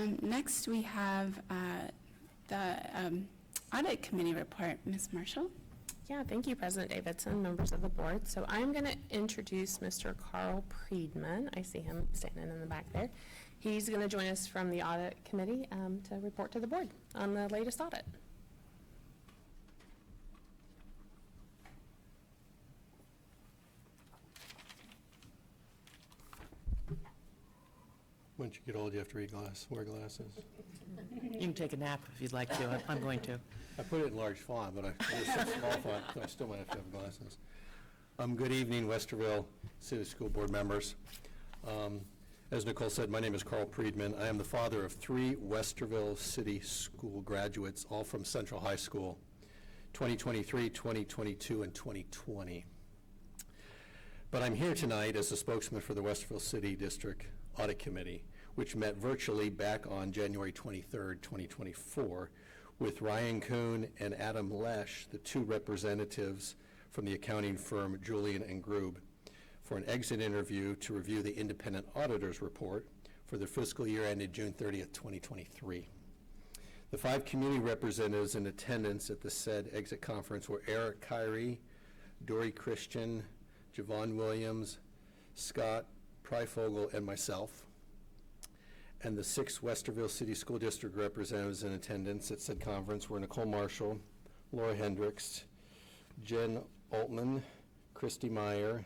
Next, we have the Audit Committee report. Ms. Marshall? Yeah, thank you, President Davidson, members of the board. So I'm going to introduce Mr. Carl Priedman. I see him standing in the back there. He's going to join us from the Audit Committee to report to the board on the latest audit. Once you get old, you have to wear glasses. You can take a nap if you'd like to. I'm going to. I put it in large font, but it's so small font, so I still might have to have glasses. Good evening, Westerville City School Board members. As Nicole said, my name is Carl Priedman. I am the father of 3 Westerville City School graduates, all from Central High School, 2023, 2022, and 2020. But I'm here tonight as the spokesman for the Westerville City District Audit Committee, which met virtually back on January 23rd, 2024, with Ryan Kuhn and Adam Lesh, the 2 representatives from the accounting firm Julian and Grube, for an exit interview to review the independent auditor's report for the fiscal year ended June 30th, 2023. The 5 community representatives in attendance at the said exit conference were Eric Kyrie, Dory Christian, Javon Williams, Scott Pryfogel, and myself. And the 6 Westerville City School District representatives in attendance at said conference were Nicole Marshall, Laura Hendricks, Jen Altman, Christy Meyer,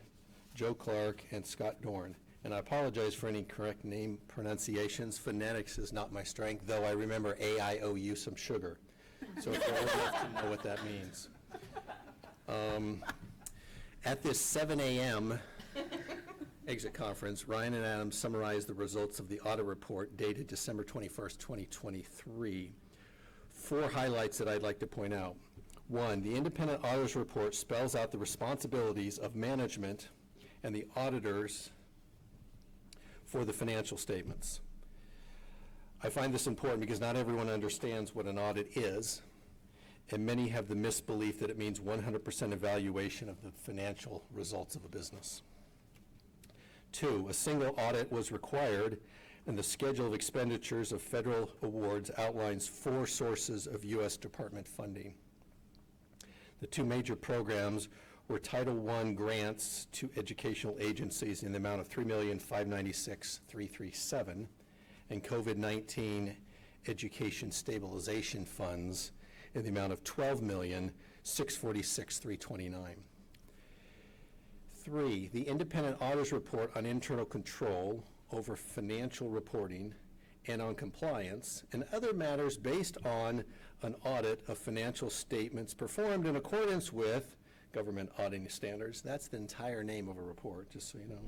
Joe Clark, and Scott Dorn. And I apologize for any correct name pronunciations. Phonetics is not my strength, though I remember A-I-O-U some sugar. So it's old enough to know what that means. At this 7 a.m. exit conference, Ryan and Adam summarized the results of the audit report dated December 21st, 2023. 4 highlights that I'd like to point out. 1, the independent auditor's report spells out the responsibilities of management and the auditors for the financial statements. I find this important because not everyone understands what an audit is, and many have the misbelief that it means 100% evaluation of the financial results of a business. 2, a single audit was required, and the schedule of expenditures of federal awards outlines 4 sources of U.S. Department funding. The 2 major programs were Title I grants to educational agencies in the amount of $3,596,337 and COVID-19 education stabilization funds in the amount of $12,646,329. 3, the independent auditor's report on internal control over financial reporting and on compliance and other matters based on an audit of financial statements performed in accordance with government auditing standards. That's the entire name of a report, just so you know.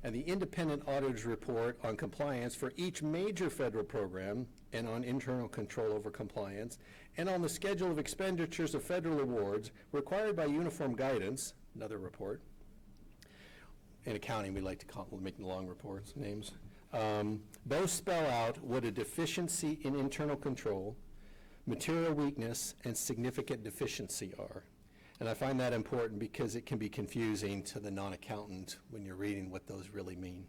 And the independent auditor's report on compliance for each major federal program and on internal control over compliance and on the schedule of expenditures of federal awards required by uniform guidance, another report. In accounting, we like to make the long reports, names. Both spell out what a deficiency in internal control, material weakness, and significant deficiency are. And I find that important because it can be confusing to the non-accountant when you're reading what those really mean.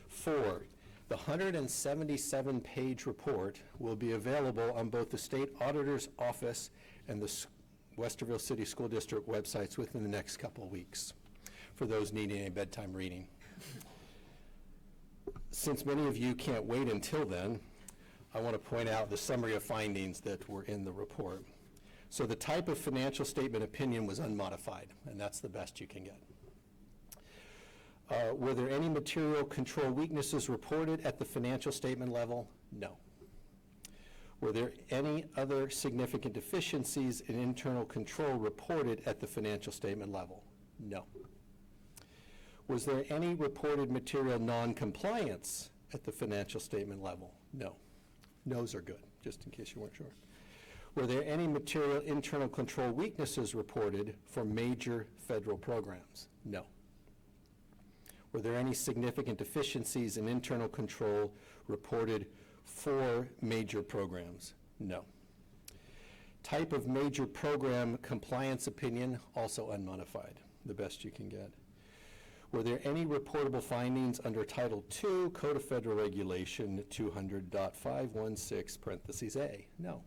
4, the 177-page report will be available on both the State Auditor's Office and the Westerville City School District websites within the next couple of weeks for those needing a bedtime reading. Since many of you can't wait until then, I want to point out the summary of findings that were in the report. So the type of financial statement opinion was unmodified, and that's the best you can get. Were there any material control weaknesses reported at the financial statement level? No. Were there any other significant deficiencies in internal control reported at the financial statement level? No. Was there any reported material non-compliance at the financial statement level? No. No's are good, just in case you weren't sure. Were there any material internal control weaknesses reported for major federal programs? No. Were there any significant deficiencies in internal control reported for major programs? No. Type of major program compliance opinion, also unmodified, the best you can get. Were there any reportable findings under Title II, Code of Federal Regulation 200.516, parentheses A? No.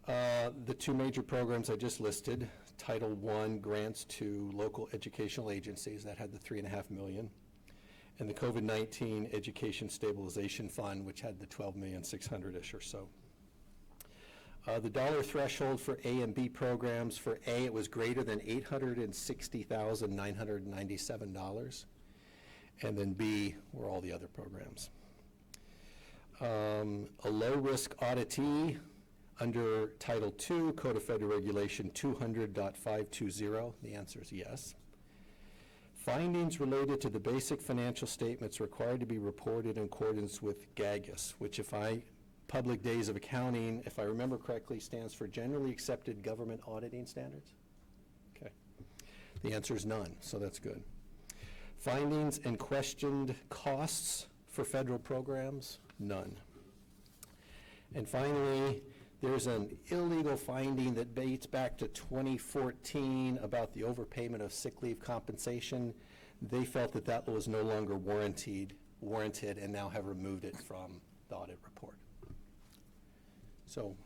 The two major programs I just listed, Title I grants to local educational agencies, that had the $3.5 million, and the COVID-19 Education Stabilization Fund, which had the $12,600,000-ish or so. The dollar threshold for A and B programs, for A, it was greater than $860,997, and then B were all the other programs. A low-risk auditee under Title II, Code of Federal Regulation 200.520, the answer is yes. Findings related to the basic financial statements required to be reported in accordance with GAGAS, which Public Days of Accounting, if I remember correctly, stands for Generally Accepted Government Auditing Standards? Okay. The answer is none, so that's good. Findings and questioned costs for federal programs? None. And finally, there's an illegal finding that dates back to 2014 about the overpayment of sick leave compensation. They felt that that was no longer warranted and now have removed it from the audit report. So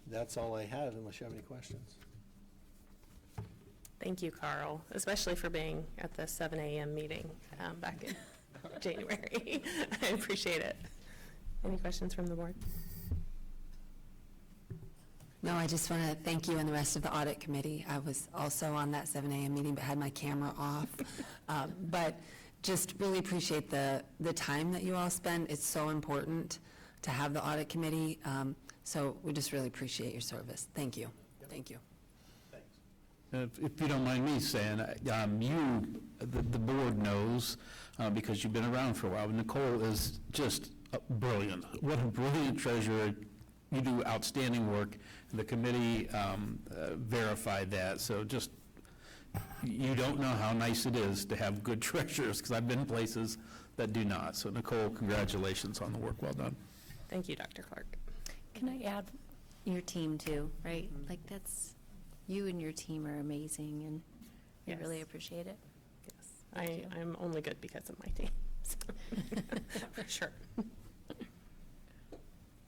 that's all I have, unless you have any questions. Thank you, Carl, especially for being at the 7 a.m. meeting back in January. I appreciate it. Any questions from the board? No, I just want to thank you and the rest of the audit committee. I was also on that 7 a.m. meeting, but had my camera off. But just really appreciate the time that you all spend. It's so important to have the audit committee. So we just really appreciate your service. Thank you. Yep. Thank you. Thanks. If you don't mind me saying, the board knows, because you've been around for a while, Nicole is just brilliant. What a brilliant treasurer. You do outstanding work. The committee verified that. So just, you don't know how nice it is to have good treasurers, because I've been places that do not. So Nicole, congratulations on the work well done. Thank you, Dr. Clark. Can I add your team too, right? Like you and your team are amazing, and Yes. I really appreciate it. Yes, I'm only good because of my team, so, for sure.